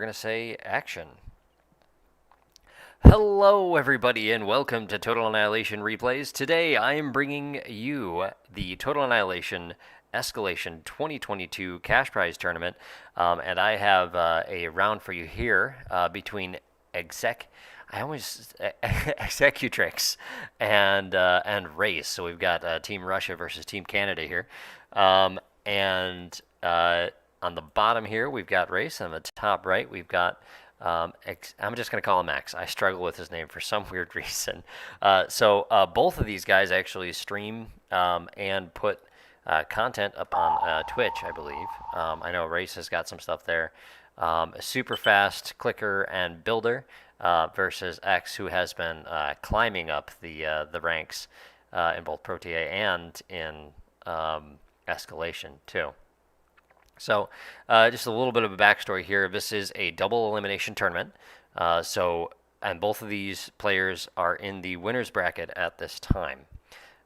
going to say action. Hello, everybody, and welcome to Total Annihilation Replays. Today, I am bringing you the Total Annihilation Escalation 2022 Cash Prize Tournament, and I have a round for you here between Executrix and Race. So we've got Team Russia versus Team Canada here, and on the bottom here we've got Race, and on the top right we've got I'm just going to call him X. I struggle with his name for some weird reason. So both of these guys actually stream and put content up on Twitch, I believe. I know Race has got some stuff there. A super fast clicker and builder versus X, who has been climbing up the ranks in both Protea and in Escalation too. So just a little bit of a backstory here. This is a double elimination tournament. And both of these players are in the winner's bracket at this time.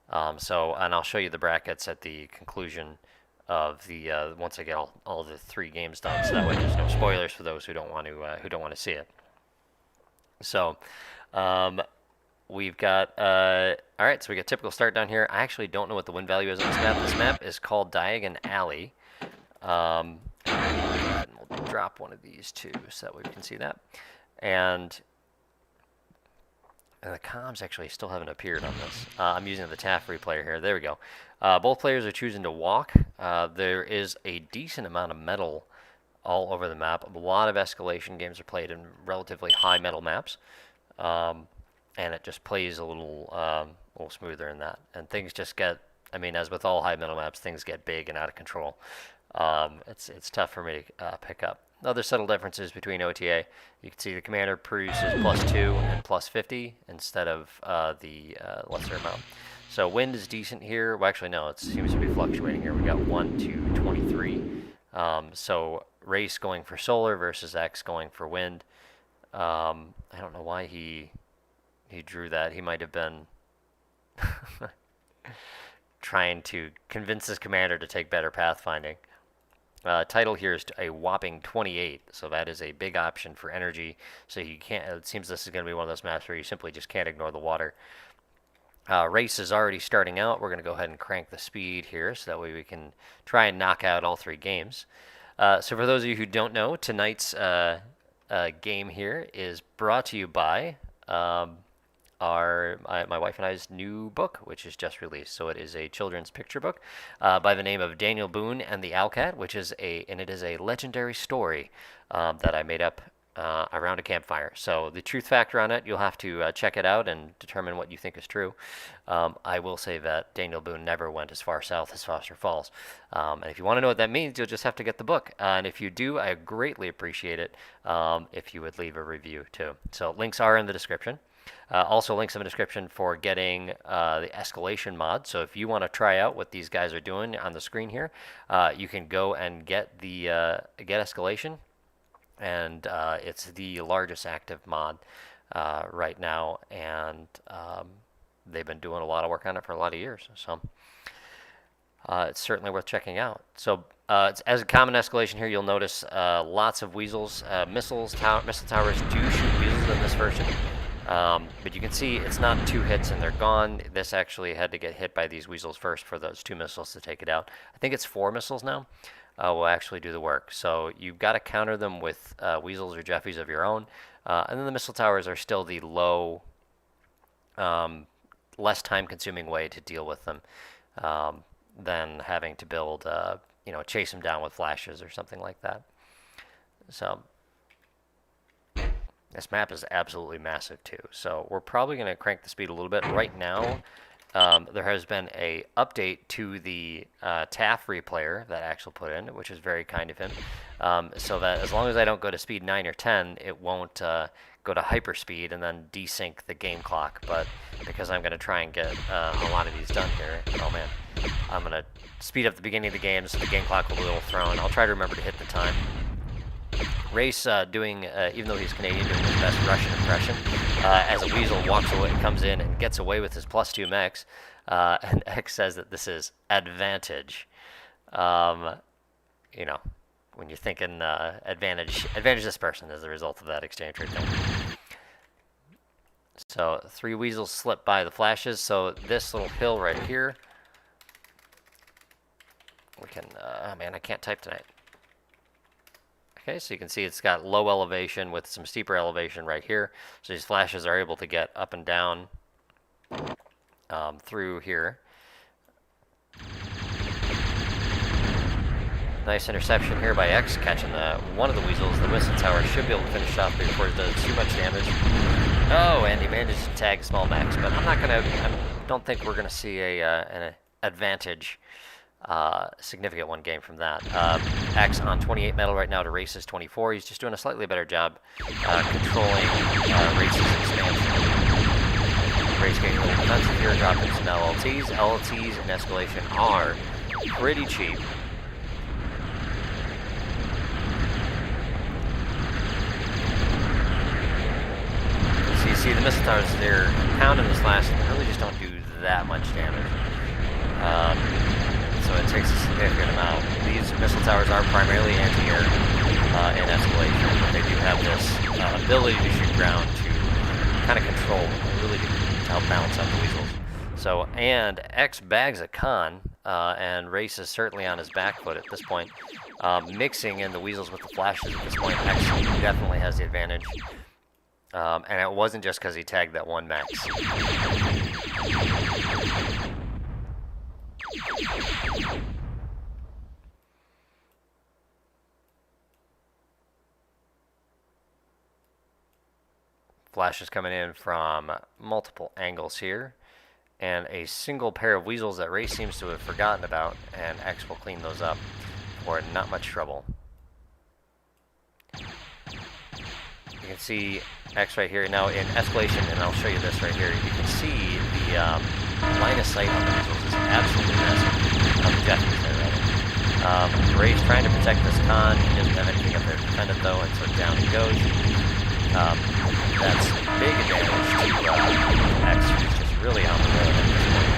And I'll show you the brackets at the conclusion of the once I get all the 3 games done. So that way there's no spoilers for those who don't want to see it. So we've got all right. So we got typical start down here. I actually don't know what the win value is on this map. This map is called Diagon Alley. And we'll drop one of these too, so that way we can see that. And the comms actually still haven't appeared on this. I'm using the TAF replayer here. There we go. Both players are choosing to walk. There is a decent amount of metal all over the map. A lot of escalation games are played in relatively high metal maps, and it just plays a little smoother in that. And things just get, I mean, as with all high metal maps, things get big and out of control. It's tough for me to pick up. Other subtle differences between OTA, you can see the commander produces +2 and +50 instead of the lesser amount. So wind is decent here. Well, actually, no, it seems to be fluctuating here. We got 1 to 23. So Race going for solar versus X going for wind. I don't know why he drew that. He might have been trying to convince his commander to take better pathfinding. Title here is a whopping 28, so that is a big option for energy. So you can't. It seems this is going to be one of those maps where you simply just can't ignore the water. Race is already starting out. We're going to go ahead and crank the speed here, so that way we can try and knock out all 3 games. So for those of you who don't know, tonight's game here is brought to you by my wife and I's new book, which is just released. So it is a children's picture book by the name of Daniel Boone and the Owlcat, which is it is a legendary story that I made up around a campfire. So the truth factor on it, you'll have to check it out and determine what you think is true. I will say that Daniel Boone never went as far south as Foster Falls. And if you want to know what that means, you'll just have to get the book. And if you do, I greatly appreciate it if you would leave a review too. So links are in the description. Also links in the description for getting the escalation mod. So if you want to try out what these guys are doing on the screen here, you can go and get the get escalation, and it's the largest active mod right now, and they've been doing a lot of work on it for a lot of years. So it's certainly worth checking out. So as a common escalation here, you'll notice lots of weasels, missile towers do shoot weasels in this version. But you can see it's not 2 hits and they're gone. This actually had to get hit by these weasels first for those 2 missiles to take it out. I think it's 4 missiles now will actually do the work. So you've got to counter them with weasels or jeffies of your own. And then the missile towers are still the low, less time-consuming way to deal with them than having to build, chase them down with flashes or something like that. So this map is absolutely massive too. So we're probably going to crank the speed a little bit. Right now, there has been a update to the TAF replayer that Axel put in, which is very kind of him. So that as long as I don't go to speed 9 or 10, it won't go to hyperspeed and then desync the game clock. But because I'm going to try and get a lot of these done here, oh man, I'm going to speed up the beginning of the game so the game clock will be a little thrown. I'll try to remember to hit the time. Race doing, even though he's Canadian, doing his best Russian impression, as a weasel walks away, comes in and gets away with his +2 mechs, and X says that this is advantage. when you're thinking advantage this person as a result of that Executrix thing. So 3 weasels slip by the flashes. So this little hill right here, we can. Oh man, I can't type tonight. Okay, so you can see it's got low elevation with some steeper elevation right here. So these flashes are able to get up and down through here. Nice interception here by X, catching one of the weasels. The Whistle Tower should be able to finish off before it does too much damage. Oh, and he managed to tag small max, but I don't think we're gonna see an advantage, significant one game from that. X on 28 metal right now to Race's 24. He's just doing a slightly better job controlling Race's expansion. Race getting a little defensive here, dropping some LLTs. LLTs in escalation are pretty cheap. So you see the missile towers, they're pounding this last, really just don't do that much damage. So it takes a significant amount. These missile towers are primarily anti-air in escalation, but they do have this ability to shoot ground to kind of control, really to help balance out the weasels. So, and X bags a con, and Race is certainly on his back foot at this point. Mixing in the weasels with the flashes at this point, X definitely has the advantage. And it wasn't just because he tagged that one max. Flashes coming in from multiple angles here, and a single pair of weasels that Ray seems to have forgotten about, and X will clean those up for not much trouble. You can see X right here. Now in escalation, and I'll show you this right here, you can see the line of sight on the weasels is absolutely massive. On the Japanese side, rather. Ray's trying to protect this con. He doesn't have anything up there to defend it though, and so down he goes. That's big advantage to X, who's just really on the road at this point.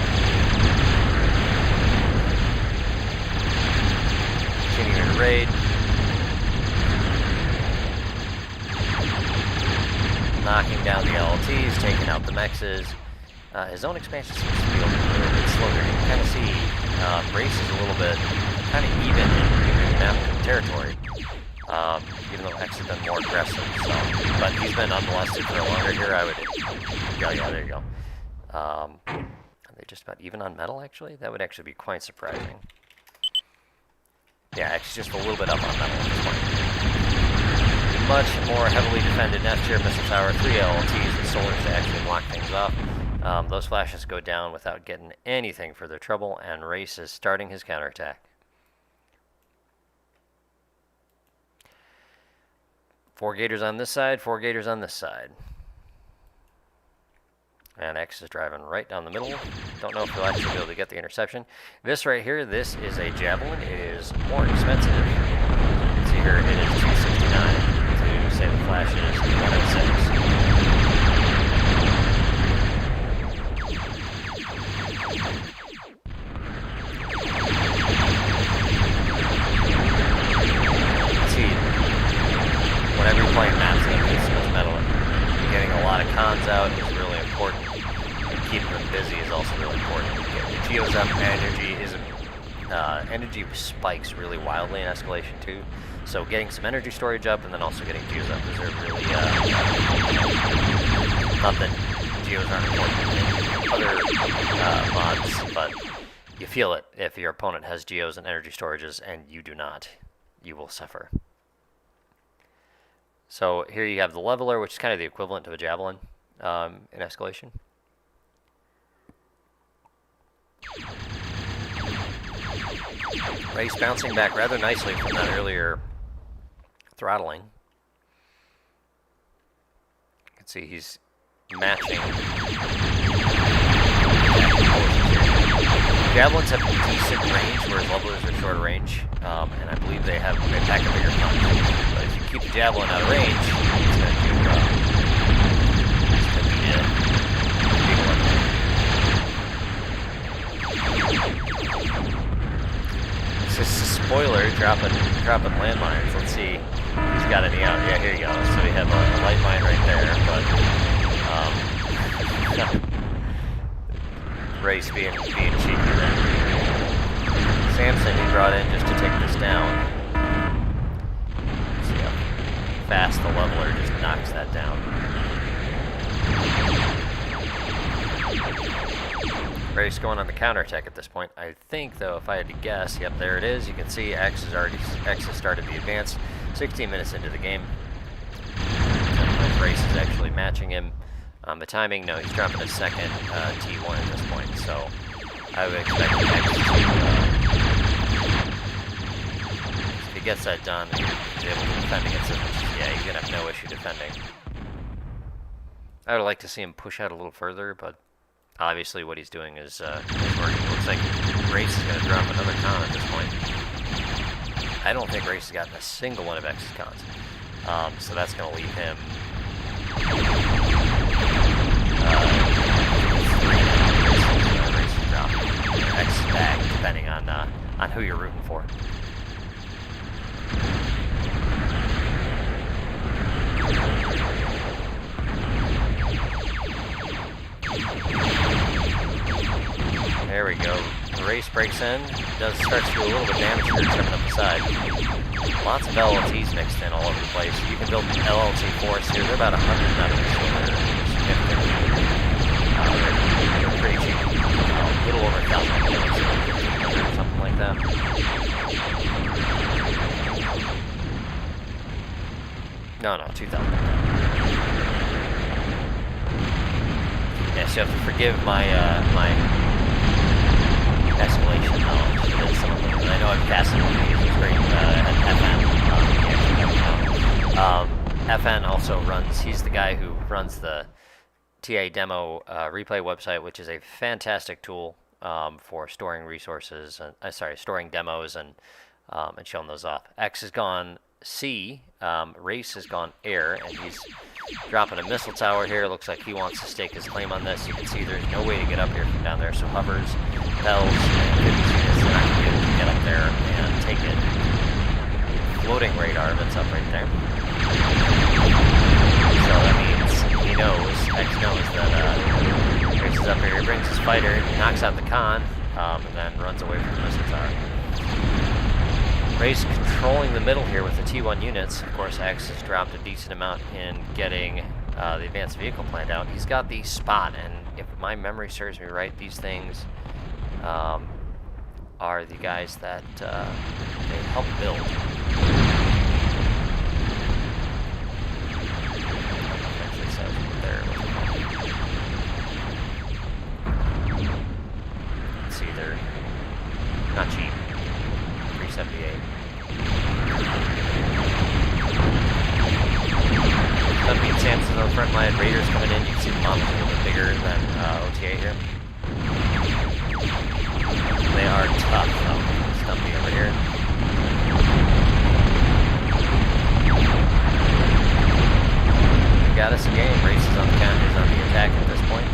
Continuing to raid. Knocking down the LLTs, taking out the mexes. His own expansion seems to be a little bit slower. You can kind of see Race is a little bit kind of even in that territory. Even though X has been more aggressive, so, but he's been unmolested for longer here. I would, yeah, there you go. Are they just about even on metal? Actually, that would actually be quite surprising. Yeah, X is just a little bit up on metal at this point. Much more heavily defended F-tier missile tower, 3 LLTs and solars to actually block things off. Those flashes go down without getting anything for their trouble, and Race is starting his counterattack. 4 gators on this side, 4 gators on this side. And X is driving right down the middle. Don't know if he'll actually be able to get the interception. This right here, this is a javelin. It is more expensive. You can see here, it is $269 to say the flash is 106. Whenever you're playing maps that have so much metal, getting a lot of cons out is really important, and keeping them busy is also really important. Getting the geos up, energy spikes really wildly in escalation too, so getting some energy storage up and then also getting geos up is really, not that geos aren't important in other mods, but you feel it if your opponent has geos and energy storages and you do not. You will suffer. So here you have the leveler, which is kind of the equivalent of a javelin in escalation. Race bouncing back rather nicely from that earlier throttling. You can see he's matching. Javelins have decent range, whereas levelers are shorter range, and I believe they pack a bigger punch. But if you keep the javelin out of range, it's going to be X is spoiler dropping landmines. Let's see if he's got any out. Yeah, here you go. So we have a light mine right there, but Race being cheeky there. Samson he brought in just to take this down. See how fast the leveler just knocks that down. Race going on the counterattack at this point. I think, though, if I had to guess, yep, there it is. You can see X has started the advance. 16 minutes into the game. Race is actually matching him. The timing, no, he's dropping a second T1 at this point. So I would expect X to, if he gets that done, he's able to defend against it. Yeah, he's gonna have no issue defending. I would like to see him push out a little further, but obviously what he's doing is working. Looks like Race is going to drop another con at this point. I don't think Race has gotten a single one of X's cons. So that's going to leave him 3 Race is dropping. X is back, depending on who you're rooting for. There we go. Race breaks in. Starts to do a little bit of damage here, coming up the side. Lots of LLTs mixed in all over the place. You can build LLT force here. They're about 100 meters, so they're significant. They're pretty cheap. A little over 1,000 meters, something like that. No, 2,000. Yeah, so you have to forgive my escalation knowledge. I know I'm passing on these. It's great. FN also runs. He's the guy who runs the TA demo replay website, which is a fantastic tool for storing resources and storing demos and showing those off. X has gone C. Race has gone air, and he's dropping a missile tower here. Looks like he wants to stake his claim on this. You can see there's no way to get up here from down there, so hovers, bells, and 50 units are not going to be able to get up there and take it. Floating radar that's up right there. So that means he knows, X knows that Race is up here. He brings his fighter, knocks out the con, and then runs away from the missile tower. Race controlling the middle here with the T1 units. Of course, X has dropped a decent amount in getting the advanced vehicle planned out. He's got the spot, and if my memory serves me right, these things are the guys that they help build. Actually says there. Let's see, they're not cheap. 378. Dumpy and Samson on the front line. Raiders coming in. You can see the models a little bit bigger than OTA here. They are tough, though. Stumpy over here. Got us a game. Race is on the attack at this point.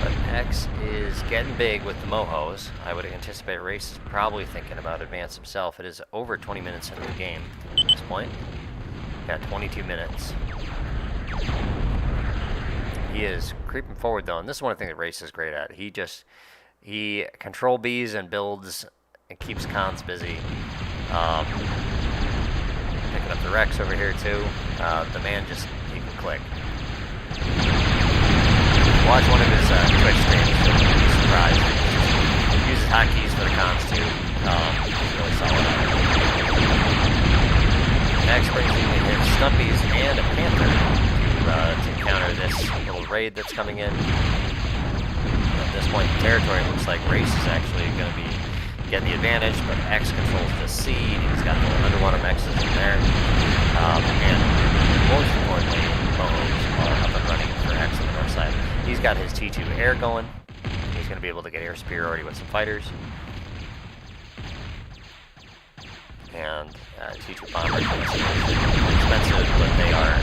But X is getting big with the Mohos. I would anticipate Race is probably thinking about advance himself. It is over 20 minutes into the game at this point. Got 22 minutes. He is creeping forward though, and this is one thing that Race is great at. He control Bs and builds and keeps cons busy. Picking up the Rex over here too. The man he can click. Watch one of his Twitch streams, you'll be surprised. He uses hotkeys for the cons too. He's really solid on it. Next brings in Stumpies and a Panther to counter this little raid that's coming in. At this point in territory, it looks like Race is actually going to be getting the advantage, but X controls the sea. He's got the underwater mexes in there. And most importantly, Mohos are up and running for X on the north side. He's got his T2 air going. He's going to be able to get air superiority with some fighters. And T2 bombers are expensive, but they are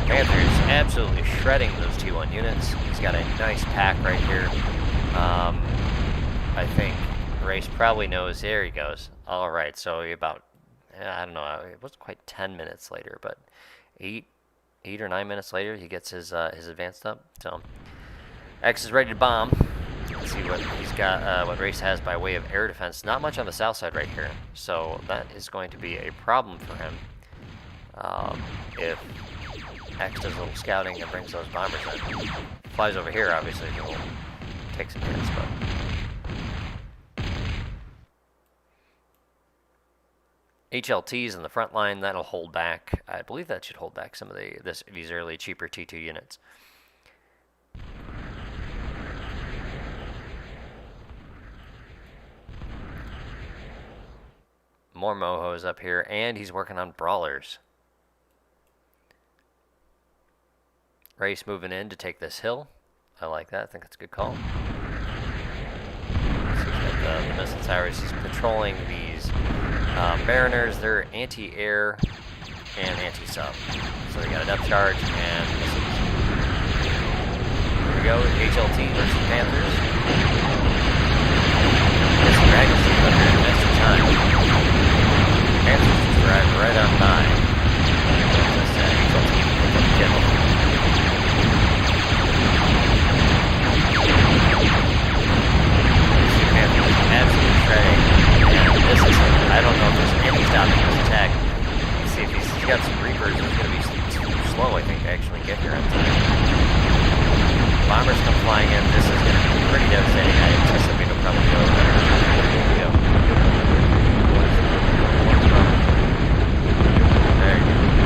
Panther's absolutely shredding those T1 units. He's got probably knows. There he goes. All right, so about, I don't know, it wasn't quite 10 minutes later, but 8 or 9 minutes later, he gets his advanced up. So X is ready to bomb. Let's see what he's got, what Race has by way of air defense. Not much on the south side right here, so that is going to be a problem for him. If X does a little scouting and brings those bombers in. Flies over here, obviously, he'll take some hits, but HLTs in the front line, that'll hold back. I believe that should hold back some of these early cheaper T2 units. More Mohos up here, and he's working on brawlers. Race moving in to take this hill. I like that. I think that's a good call. So he's got the missile towers. He's patrolling these Mariners. They're anti-air and anti-sub. So they got an upcharge and missiles. Here we go. HLT versus Panthers. This Dragon's team up here in just in time. Panthers just arrived right on by. Just HLT picked up the kill. Absolutely shredding. And this is, I don't know if there's any stopping this attack. Let's see if he's got some Reapers. It's going to be too slow, I think, to actually get here on time. Bombers come flying in. This is going to be pretty devastating. I anticipate it'll probably go better. There you go.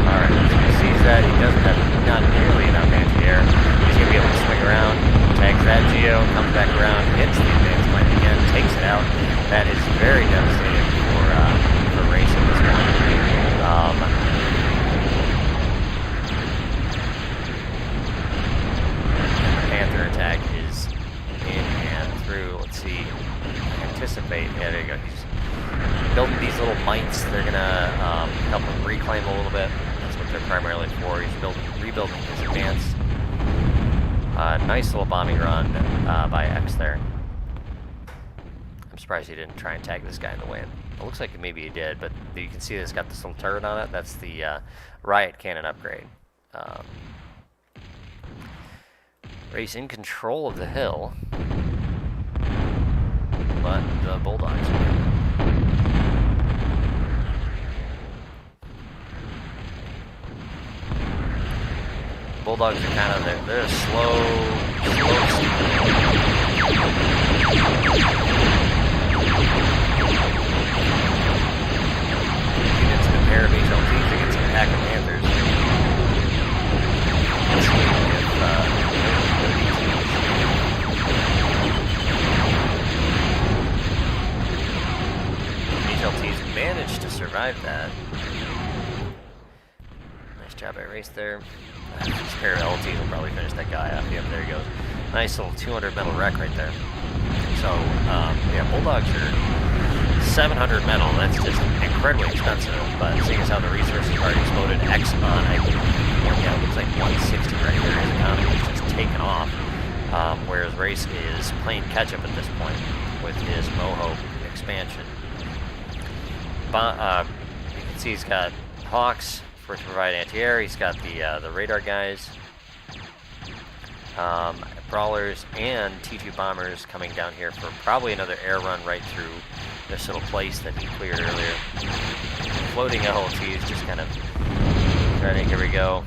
Alright, so he sees that. He doesn't have not nearly enough anti-air. He's going to be able to swing around, tags that Geo, comes back around, hits the advanced plane again, takes it out. That is very devastating for Race at this point. The Panther attack is in and through. Let's see. Anticipate. Yeah, there you go. He's building these little mites. They're gonna help him reclaim a little bit. That's what they're primarily for. He's rebuilding his advanced. Nice little bombing run by X there. I'm surprised he didn't try and tag this guy in the wind. It looks like maybe he did, but you can see it's got this little turret on it. That's the riot cannon upgrade. Race in control of the hill, but the Bulldogs are coming. Bulldogs are kind of, they're slow units in a pair of HLTs against a pack of Panthers. Let's see if HLTs managed to survive that. Nice job by Race there. This pair of LTs will probably finish that guy off. Yep, there he goes. Nice little 200 metal wreck right there. So, yeah, Bulldogs are 700 metal. That's just incredibly expensive. But seeing as how the resources are already exploded, X on, it looks like 160 right here. His economy is just taken off. Whereas Race is playing catch up at this point with his Moho expansion. You can see he's got Hawks to provide anti-air. He's got the radar guys, brawlers, and T2 bombers coming down here for probably another air run right through this little place that he cleared earlier. Floating LLTs just kind of threading. Here we go.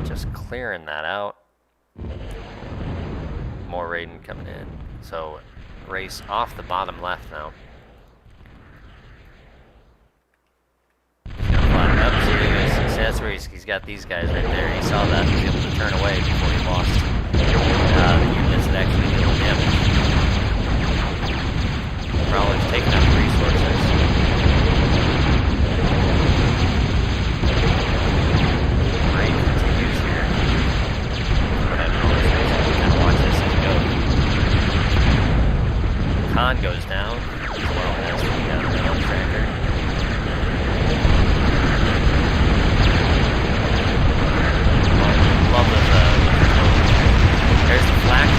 Just clearing that out. More Raiden coming in. So Race off the bottom left now. So that's where he's got these guys right there. He saw that. He was able to turn away before he lost the units that actually did damage. Prowler's taking out the resources. Rain continues here. Go ahead and roll his face. Kind of watch this as it goes. Khan goes down as well as we got the rail tracker. Love this, there's the flak.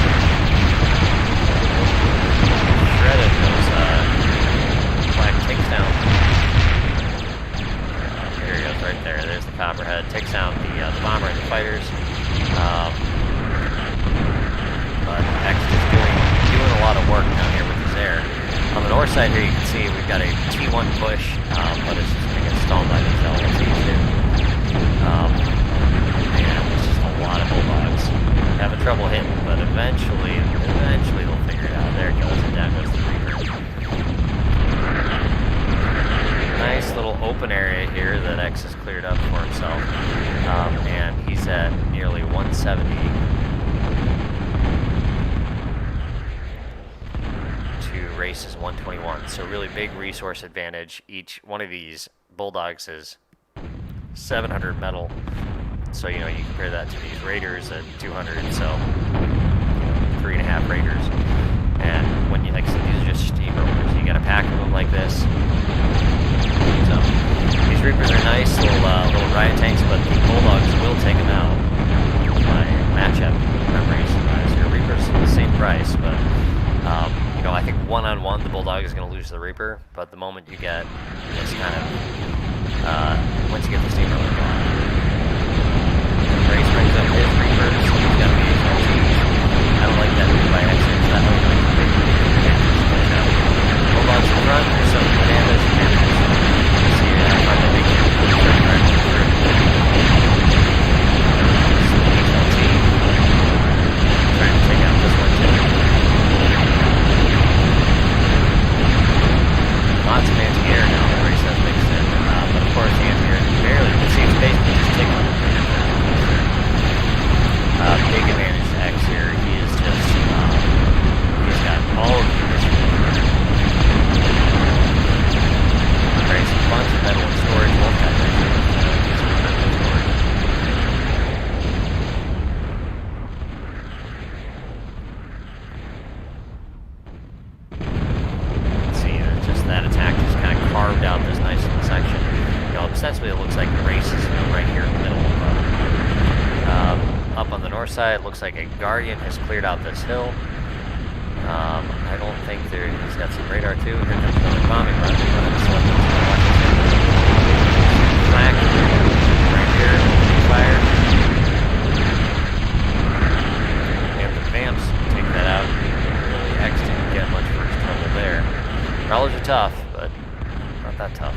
side here, you can see we've got a T1 push, but it's just going to get stalled by these LLCs here. And it's just a lot of bulldogs. Having trouble hitting, but eventually they'll figure it out. There it goes, and down goes the Reaper. Nice little open area here that X has cleared up for himself. And he's at nearly 170. To Race is 121. So really big resource advantage. Each one of these bulldogs is 700 metal. So, you know, you compare that to these Raiders at 200, so 3.5 Raiders. And when you, like I said, these are just steamrollers. You got a pack of them like this. So, these Reapers are nice, little riot tanks, but the bulldogs will take them out by matchup memories. So your Reapers are the same price, but, you know, I think one-on-one, the bulldog is going to lose the Reaper, but the moment you get this kind of, once you get the steamroller going, Race brings up his Reapers, so he's got the HLTs. I don't like that move by accident, that might be a big advantage. But bulldogs in front, there's some bananas and damage. You see find the big hit, right through. HLT. Trying to take out this one too. Lots of anti-air now that Race has mixed in. But of course the anti-air barely, you can see it's basically just taking on the big advantage to X here. He is just, he's got all of this. Alright, some bunch of metal and storage, both types of storage. Let's see, just that attack just kind of carved out this nice little section. You know, essentially it looks like the Race is, you know, right here in the middle of up on the north side. Looks like a Guardian has cleared out this hill. I don't think he's got some radar too. Here comes another bombing run. Flak right here, fire. And the Vamps take that out. Really, X didn't get much for his trouble there. Prowlers are tough, but not that tough.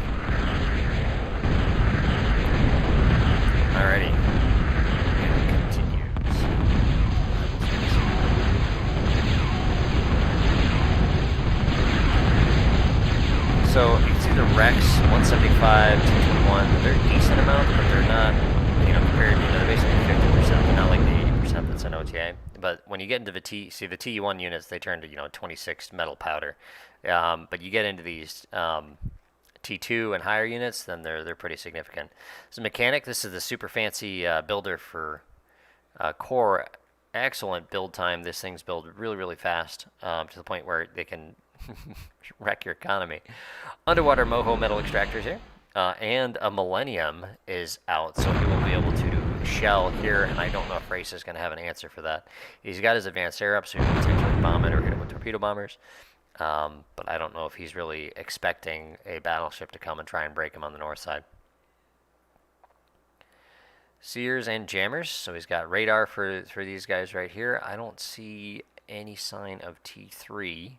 Alrighty. So you can see the Rex, 175, 221, they're a decent amount, but they're not, you know, compared, you know, they're basically 50%, they're not like the 80% that's an OTA. But when you get into the the TE1 units, they turn to, you know, 26 metal powder. But you get into these T2 and higher units, then they're pretty significant. So mechanic, this is the super fancy builder for core. Excellent build time. This thing's built really, really fast to the point where they can wreck your economy. Underwater Moho metal extractors here, and a Millennium is out, so he will be able to shell here, and I don't know if Race is going to have an answer for that. He's got his advanced air up, so he can potentially bomb it or hit it with torpedo bombers, but I don't know if he's really expecting a battleship to come and try and break him on the north side. Seers and jammers, so he's got radar for these guys right here. I don't see any sign of T3.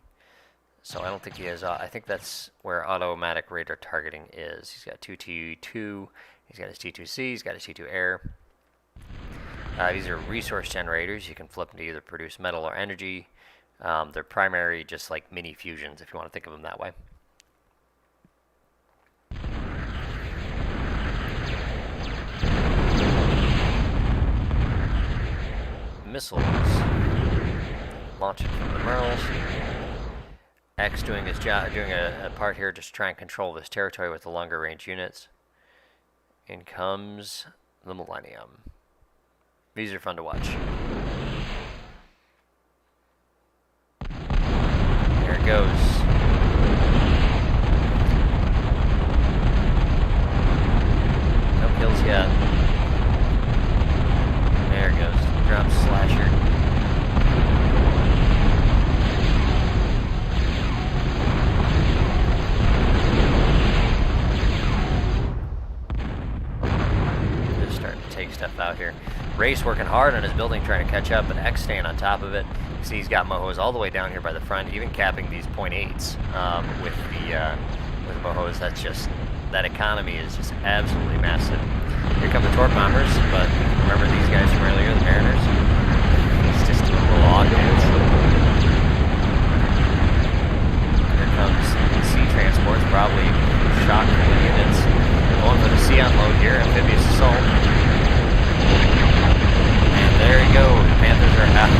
So I don't think he has, I think that's where automatic radar targeting is. He's got 2 T2, he's got his T2C, he's got his T2 air. These are resource generators. You can flip them to either produce metal or energy. They're primary, just like mini fusions, if you want to think of them that way. Missiles. Launching from the Merles. X doing his job, doing a part here just to try and control this territory with the longer range units. In comes the Millennium. These are fun to watch. There it goes. No kills yet. There it goes. Drops slasher. Stuff out here. Race working hard on his building, trying to catch up, but X staying on top of it. See, he's got mohos all the way down here by the front, even capping these .8s with mohos. That's just, that economy is just absolutely massive. Here come the torp bombers, but remember these guys from earlier, the Mariners? He's just doing a little log dance. Here comes the sea transports, probably shock units. Going for the sea unload here, amphibious assault. And there you go, the Panthers are out.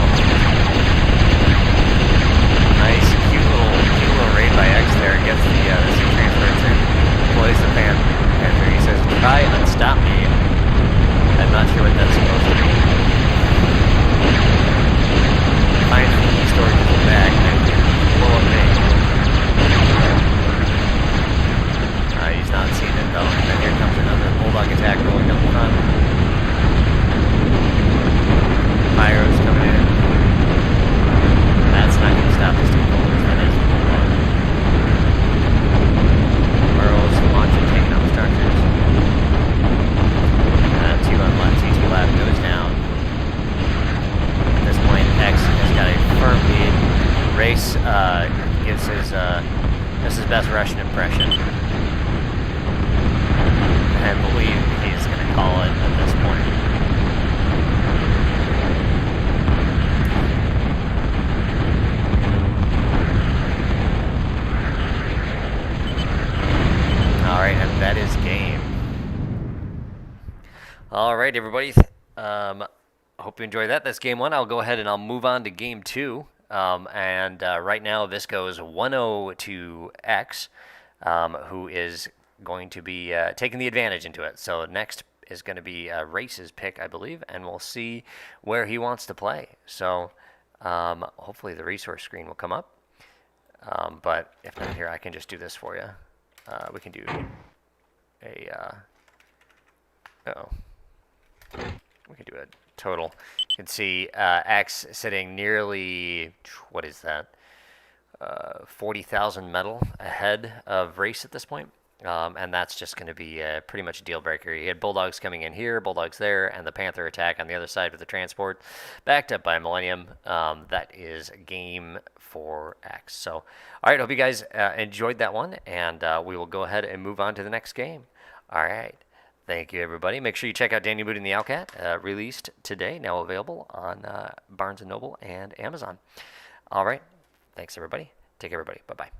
Nice, cute little raid by X there. Gets the sea transports in, deploys the Panther. He says, "Try and stop me." I'm not sure what that's supposed to mean. Finds the key storage in the back and blow up me. He's not seen it though. And then here comes another bulldog attack rolling up the front. Pyro's coming in. That's not going to stop the steamrollers. That is bulldog. Burrows launching, taking out the structures. 2 on left, T2 lap goes down. At this point, X has got a firm lead. Race gives his best Russian impression. I believe he's going to call it at this point. Alright, and that is game. Alright, everybody. I hope you enjoyed that. That's game 1. I'll go ahead and I'll move on to game 2. Right now, this goes 1-0 to X, who is going to be taking the advantage into it. So next is going to be Race's pick, I believe, and we'll see where he wants to play. So hopefully the resource screen will come up. But if not here, I can just do this for you. We can do a we can do a total. You can see X sitting nearly, what is that, 40,000 metal ahead of Race at this point. And that's just going to be pretty much a deal breaker. He had Bulldogs coming in here, Bulldogs there, and the Panther attack on the other side with the transport, backed up by Millennium. That is game for X. So, all right, hope you guys enjoyed that one, and we will go ahead and move on to the next game. All right. Thank you, everybody. Make sure you check out Daniel Boone and the Owlcat, released today, now available on Barnes & Noble and Amazon. All right. Thanks, everybody. Take care, everybody. Bye-bye.